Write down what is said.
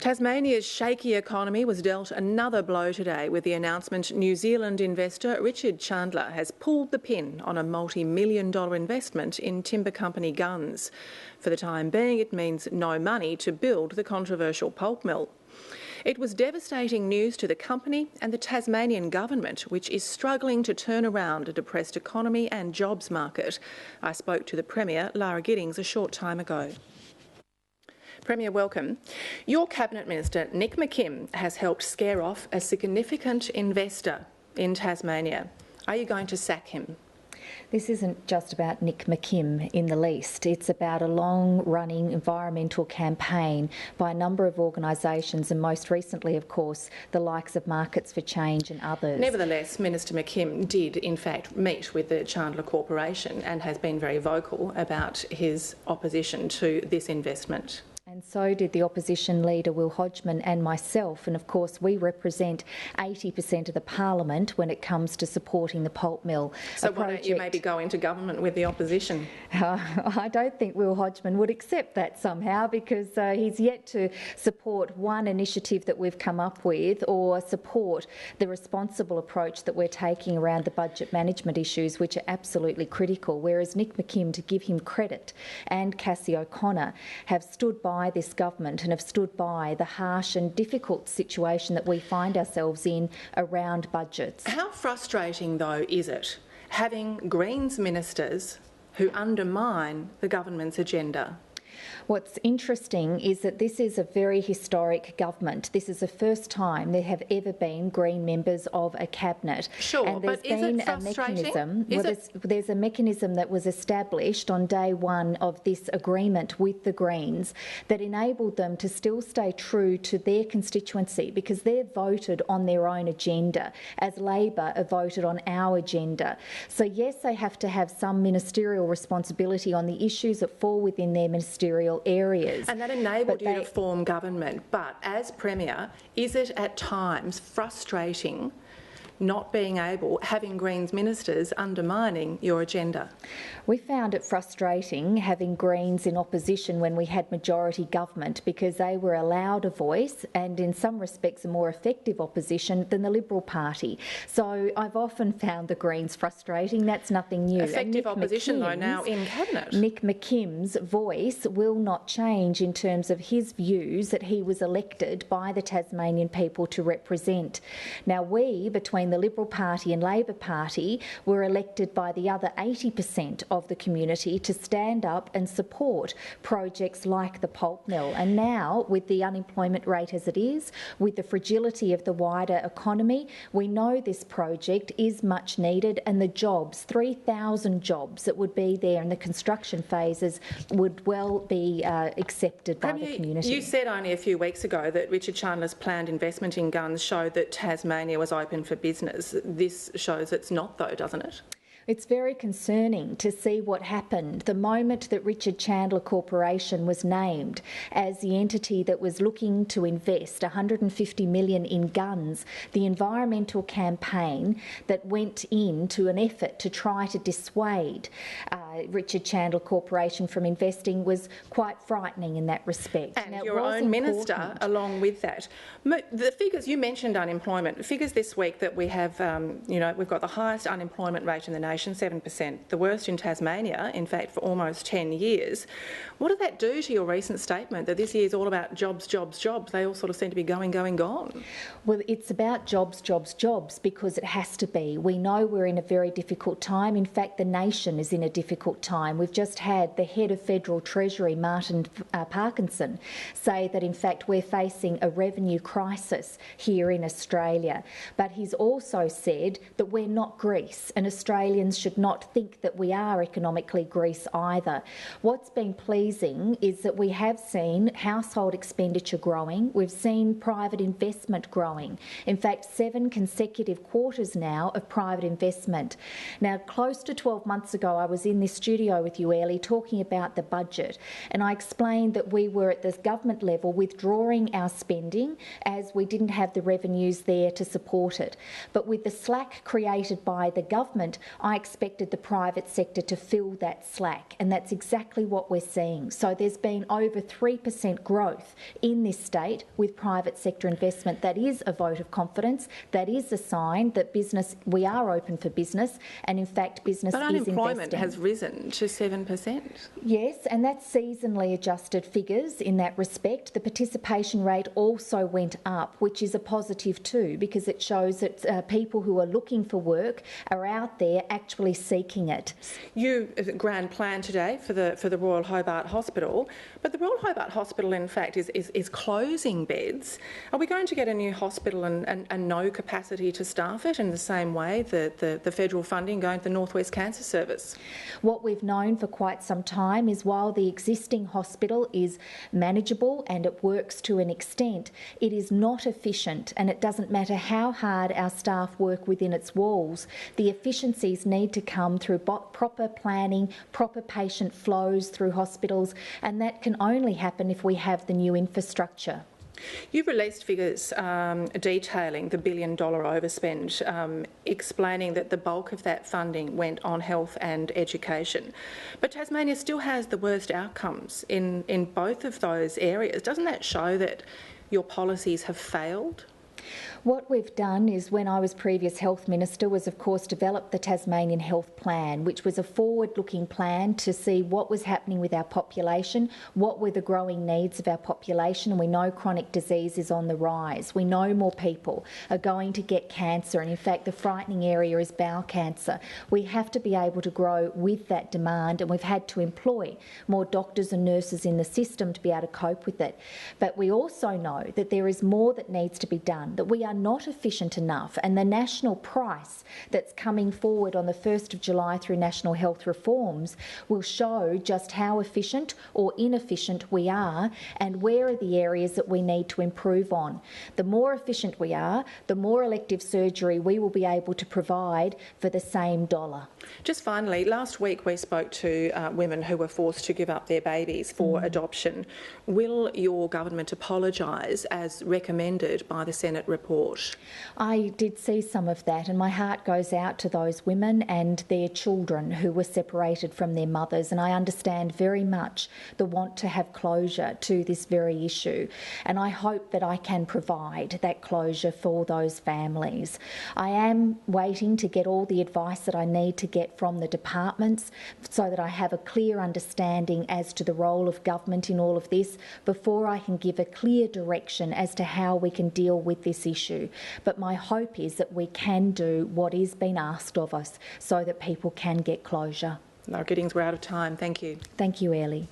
Tasmania's shaky economy was dealt another blow today with the announcement New Zealand investor Richard Chandler has pulled the pin on a multi-million-dollar investment in timber company Guns. For the time being, it means no money to build the controversial pulp mill. It was devastating news to the company and the Tasmanian government, which is struggling to turn around a depressed economy and jobs market. I spoke to the Premier, Lara Giddings, a short time ago. Premier, welcome. Your Cabinet Minister, Nick McKim, has helped scare off a significant investor in Tasmania. Are you going to sack him? This isn't just about Nick McKim in the least. It's about a long-running environmental campaign by a number of organisations and most recently, of course, the likes of Markets for Change and others. Nevertheless, Minister McKim did, in fact, meet with the Chandler Corporation and has been very vocal about his opposition to this investment. And so did the opposition leader, Will Hodgman, and myself. And of course, we represent 80% of the parliament when it comes to supporting the pulp mill. So why don't you maybe go into government with the opposition? I don't think Will Hodgman would accept that somehow, because he's yet to support one initiative that we've come up with or support the responsible approach that we're taking around the budget management issues, which are absolutely critical. Whereas Nick McKim, to give him credit, and Cassie O'Connor have stood by this government and have stood by the harsh and difficult situation that we find ourselves in around budgets. How frustrating, though, is it having Greens ministers who undermine the government's agenda? What's interesting is that this is a very historic government. This is the first time there have ever been Green members of a cabinet. Sure, and there's but is been it frustrating? A mechanism. There's a mechanism that was established on day one of this agreement with the Greens that enabled them to still stay true to their constituency, because they're voted on their own agenda, as Labor are voted on our agenda. So yes, they have to have some ministerial responsibility on the issues that fall within their ministerial areas. And that enabled you to form government. But as Premier, is it at times frustrating not being able, having Greens ministers undermining your agenda? We found it frustrating having Greens in opposition when we had majority government, because they were allowed a voice and in some respects a more effective opposition than the Liberal Party. So I've often found the Greens frustrating. That's nothing new. Effective opposition though now in Cabinet. Nick McKim's voice will not change in terms of his views that he was elected by the Tasmanian people to represent. Now we, between the Liberal Party and Labor Party, were elected by the other 80% of the community to stand up and support projects like the pulp mill. And now, with the unemployment rate as it is, with the fragility of the wider economy, we know this project is much needed, and the jobs, 3,000 jobs that would be there in the construction phases, would well be accepted by the community. You said only a few weeks ago that Richard Chandler's planned investment in Guns showed that Tasmania was open for business. This shows it's not, though, doesn't it? It's very concerning to see what happened the moment that Richard Chandler Corporation was named as the entity that was looking to invest $150 million in Guns. The environmental campaign that went into an effort to try to dissuade Richard Chandler Corporation from investing was quite frightening in that respect. And now, your own minister, along with that. The figures you mentioned, unemployment figures this week that we have, we've got the highest unemployment rate in the nation, 7%, the worst in Tasmania, in fact, for almost 10 years. What did that do to your recent statement that this year is all about jobs, jobs, jobs? They all sort of seem to be going, gone. Well, it's about jobs, jobs, jobs, because it has to be. We know we're in a very difficult time. In fact, the nation is in a difficult time. We've just had the head of Federal Treasury, Martin Parkinson, say that, in fact, we're facing a revenue crisis here in Australia. But he's also said that we're not Greece, and Australians should not think that we are economically Greece either. What's been pleasing is that we have seen household expenditure growing. We've seen private investment growing. In fact, 7 consecutive quarters now of private investment. Now, close to 12 months ago, I was in this studio with you, Ellie, talking about the budget, and I explained that we were at the government level withdrawing our spending as we didn't have the revenues there to support it. But with the slack created by the government, I expected the private sector to fill that slack, and that's exactly what we're seeing. So there's been over 3% growth in this state with private sector investment. That is a vote of confidence. That is a sign that we are open for business, and in fact business is investing. But unemployment has risen to 7%. Yes, and that's seasonally adjusted figures in that respect. The participation rate also went up, which is a positive too, because it shows that people who are looking for work are out there actually seeking it. You grand plan today for the Royal Hobart Hospital, but the Royal Hobart Hospital in fact is closing beds. Are we going to get a new hospital and no capacity to staff it in the same way that the federal funding going to the North West Cancer Service? What we've known for quite some time is while the existing hospital is manageable and it works to an extent, it is not efficient, and it doesn't matter how hard our staff work within its walls. The efficiencies need to come through proper planning, proper patient flows through hospitals, and that can only happen if we have the new infrastructure. You've released figures detailing the $1 billion overspend, explaining that the bulk of that funding went on health and education. But Tasmania still has the worst outcomes in both of those areas. Doesn't that show that your policies have failed? What we've done is, when I was previous Health Minister, was of course develop the Tasmanian Health Plan, which was a forward-looking plan to see what was happening with our population, what were the growing needs of our population, and we know chronic disease is on the rise. We know more people are going to get cancer, and in fact the frightening area is bowel cancer. We have to be able to grow with that demand, and we've had to employ more doctors and nurses in the system to be able to cope with it. But we also know that there is more that needs to be done, that we are not efficient enough, and the national price that's coming forward on the 1st of July through national health reforms will show just how efficient or inefficient we are and where are the areas that we need to improve on. The more efficient we are, the more elective surgery we will be able to provide for the same dollar. Just finally, last week we spoke to women who were forced to give up their babies for adoption. Will your government apologise as recommended by the Senate report? I did see some of that, and my heart goes out to those women and their children who were separated from their mothers, and I understand very much the want to have closure to this very issue, and I hope that I can provide that closure for those families. I am waiting to get all the advice that I need to get from the departments so that I have a clear understanding as to the role of government in all of this before I can give a clear direction as to how we can deal with this issue. But my hope is that we can do what is being asked of us so that people can get closure. Lara Giddings, we're out of time. Thank you. Thank you, Ellie.